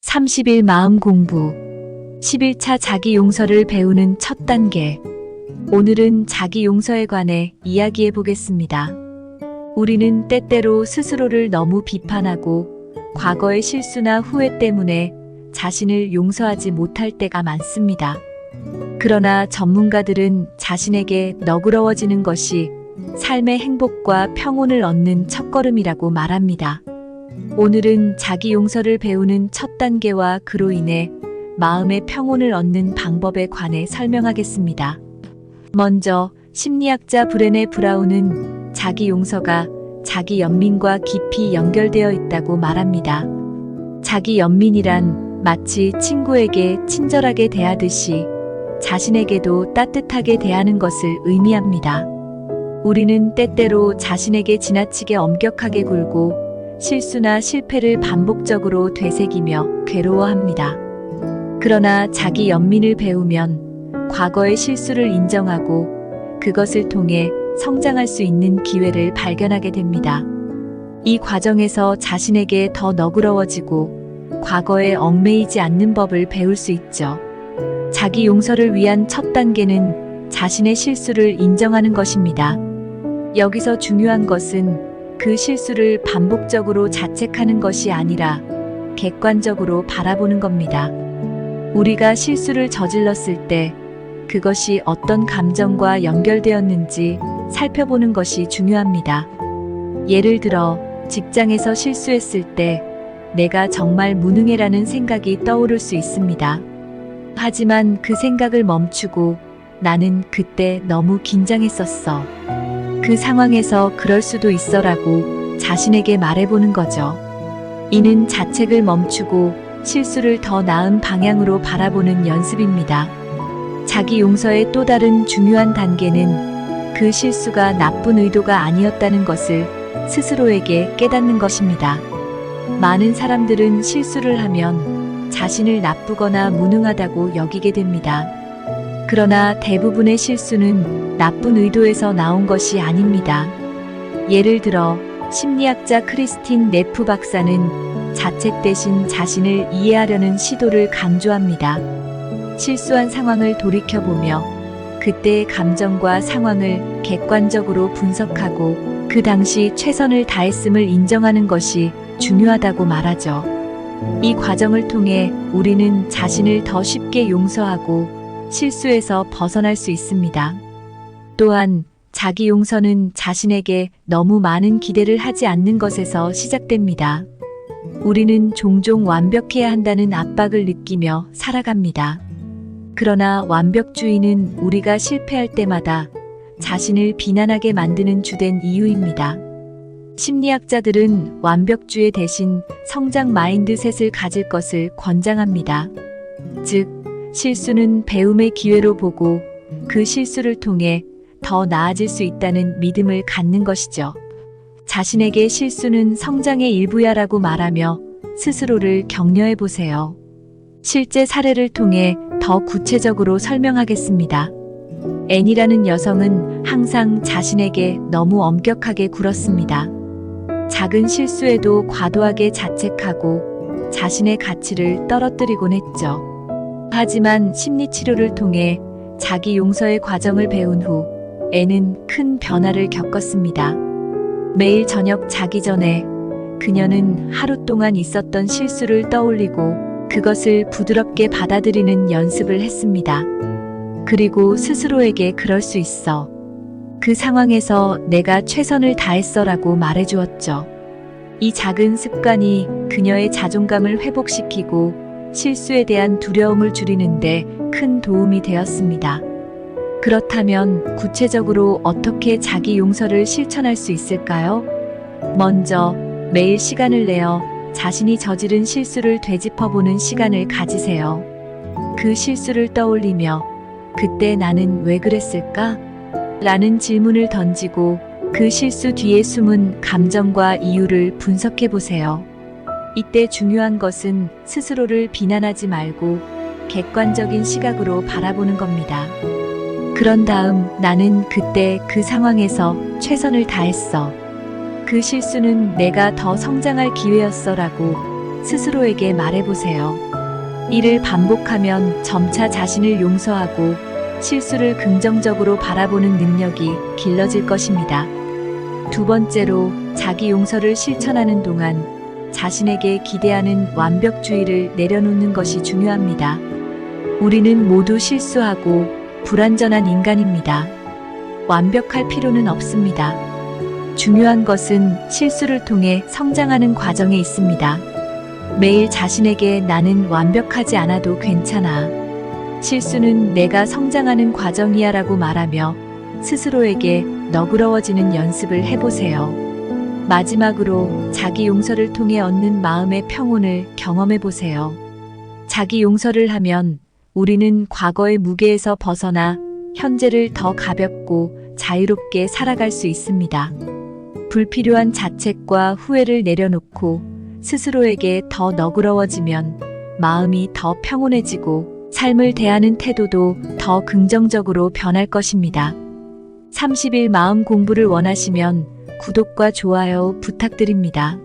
30일 마음 공부 11차 자기 용서를 배우는 첫 단계. 오늘은 자기 용서에 관해 이야기해 보겠습니다. 우리는 때때로 스스로를 너무 비판하고 과거의 실수나 후회 때문에 자신을 용서하지 못할 때가 많습니다. 그러나 전문가들은 자신에게 너그러워지는 것이 삶의 행복과 평온을 얻는 첫걸음이라고 말합니다. 오늘은 자기 용서를 배우는 첫 단계와 그로 인해 마음의 평온을 얻는 방법에 관해 설명하겠습니다. 먼저 심리학자 브레네 브라운은 자기 용서가 자기 연민과 깊이 연결되어 있다고 말합니다. 자기 연민이란 마치 친구에게 친절하게 대하듯이 자신에게도 따뜻하게 대하는 것을 의미합니다. 우리는 때때로 자신에게 지나치게 엄격하게 굴고 실수나 실패를 반복적으로 되새기며 괴로워합니다. 그러나 자기 연민을 배우면 과거의 실수를 인정하고 그것을 통해 성장할 수 있는 기회를 발견하게 됩니다. 이 과정에서 자신에게 더 너그러워지고 과거에 얽매이지 않는 법을 배울 수 있죠. 자기 용서를 위한 첫 단계는 자신의 실수를 인정하는 것입니다. 여기서 중요한 것은 그 실수를 반복적으로 자책하는 것이 아니라 객관적으로 바라보는 겁니다. 우리가 실수를 저질렀을 때 그것이 어떤 감정과 연결되었는지 살펴보는 것이 중요합니다. 예를 들어 직장에서 실수했을 때 내가 정말 무능해라는 생각이 떠오를 수 있습니다. 하지만 그 생각을 멈추고 나는 그때 너무 긴장했었어. 그 상황에서 그럴 수도 있어라고 자신에게 말해보는 거죠. 이는 자책을 멈추고 실수를 더 나은 방향으로 바라보는 연습입니다. 자기 용서의 또 다른 중요한 단계는 그 실수가 나쁜 의도가 아니었다는 것을 스스로에게 깨닫는 것입니다. 많은 사람들은 실수를 하면 자신을 나쁘거나 무능하다고 여기게 됩니다. 그러나 대부분의 실수는 나쁜 의도에서 나온 것이 아닙니다. 예를 들어 심리학자 크리스틴 네프 박사는 자책 대신 자신을 이해하려는 시도를 강조합니다. 실수한 상황을 돌이켜보며 그때의 감정과 상황을 객관적으로 분석하고 그 당시 최선을 다했음을 인정하는 것이 중요하다고 말하죠. 이 과정을 통해 우리는 자신을 더 쉽게 용서하고 실수에서 벗어날 수 있습니다. 또한 자기 용서는 자신에게 너무 많은 기대를 하지 않는 것에서 시작됩니다. 우리는 종종 완벽해야 한다는 압박을 느끼며 살아갑니다. 그러나 완벽주의는 우리가 실패할 때마다 자신을 비난하게 만드는 주된 이유입니다. 심리학자들은 완벽주의 대신 성장 마인드셋을 가질 것을 권장합니다. 즉, 실수는 배움의 기회로 보고 그 실수를 통해 더 나아질 수 있다는 믿음을 갖는 것이죠. 자신에게 실수는 성장의 일부야라고 말하며 스스로를 격려해 보세요. 실제 사례를 통해 더 구체적으로 설명하겠습니다. 앤이라는 여성은 항상 자신에게 너무 엄격하게 굴었습니다. 작은 실수에도 과도하게 자책하고 자신의 가치를 떨어뜨리곤 했죠. 하지만 심리치료를 통해 자기 용서의 과정을 배운 후 앤은 큰 변화를 겪었습니다. 매일 저녁 자기 전에 그녀는 하루 동안 있었던 실수를 떠올리고 그것을 부드럽게 받아들이는 연습을 했습니다. 그리고 스스로에게 그럴 수 있어. 그 상황에서 내가 최선을 다했어라고 말해주었죠. 이 작은 습관이 그녀의 자존감을 회복시키고 실수에 대한 두려움을 줄이는데 큰 도움이 되었습니다. 그렇다면 구체적으로 어떻게 자기 용서를 실천할 수 있을까요? 먼저 매일 시간을 내어 자신이 저지른 실수를 되짚어보는 시간을 가지세요. 그 실수를 떠올리며 그때 나는 왜 그랬을까? 라는 질문을 던지고 그 실수 뒤에 숨은 감정과 이유를 분석해 보세요. 이때 중요한 것은 스스로를 비난하지 말고 객관적인 시각으로 바라보는 겁니다. 그런 다음 나는 그때 그 상황에서 최선을 다했어. 그 실수는 내가 더 성장할 기회였어라고 스스로에게 말해보세요. 이를 반복하면 점차 자신을 용서하고 실수를 긍정적으로 바라보는 능력이 길러질 것입니다. 두 번째로, 자기 용서를 실천하는 동안 자신에게 기대하는 완벽주의를 내려놓는 것이 중요합니다. 우리는 모두 실수하고 불완전한 인간입니다. 완벽할 필요는 없습니다. 중요한 것은 실수를 통해 성장하는 과정에 있습니다. 매일 자신에게 나는 완벽하지 않아도 괜찮아. 실수는 내가 성장하는 과정이야 라고 말하며 스스로에게 너그러워지는 연습을 해보세요. 마지막으로 자기 용서를 통해 얻는 마음의 평온을 경험해 보세요. 자기 용서를 하면 우리는 과거의 무게에서 벗어나 현재를 더 가볍고 자유롭게 살아갈 수 있습니다. 불필요한 자책과 후회를 내려놓고 스스로에게 더 너그러워지면 마음이 더 평온해지고 삶을 대하는 태도도 더 긍정적으로 변할 것입니다. 30일 마음 공부를 원하시면 구독과 좋아요 부탁드립니다.